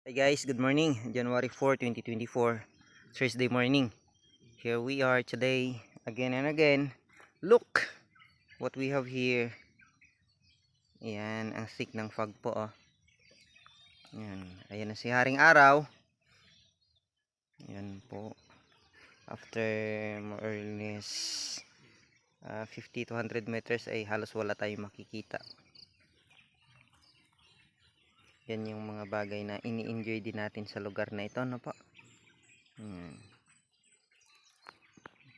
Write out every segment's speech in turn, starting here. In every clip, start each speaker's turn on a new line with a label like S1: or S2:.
S1: Hey guys, good morning. January 4, 2024, Thursday morning. Here we are today, again and again. Look what we have here. Yan, ang thick ng fog po. Oh. Yan, ayan na si Haring Araw. Yan po. After more or less 50 to 100 meters ay halos wala tayong makikita. Yan yung mga bagay na ini-enjoy din natin sa lugar na ito, no po?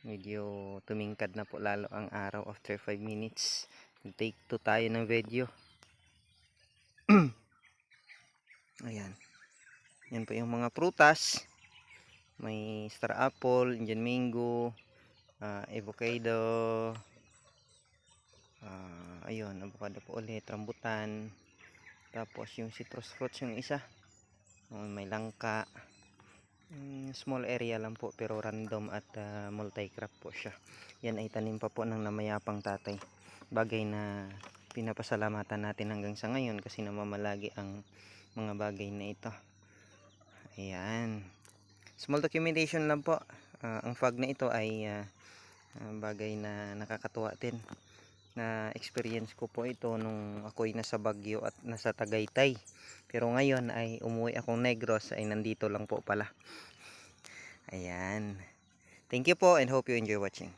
S1: Medyo tumingkad na po lalo ang araw after 5 minutes. Take 2 tayo ng video. Ayan. Yan po yung mga prutas. May star apple, Indian mango, avocado. Ayun, avocado po ulit, rambutan. Tapos yung citrus fruits yung isa. May langka. Small area lang po pero random at multi-crop po siya. Yan ay tanim pa po ng namayapang tatay. Bagay na pinapasalamatan natin hanggang sa ngayon kasi namamalagi ang mga bagay na ito. Ayan. Small documentation lang po. Ang fog na ito ay bagay na nakakatuwa din. Na experience ko po ito nung ako'y nasa Baguio at nasa Tagaytay. Pero ngayon ay umuwi akong Negros ay nandito lang po pala. Ayan. Thank you po and hope you enjoy watching.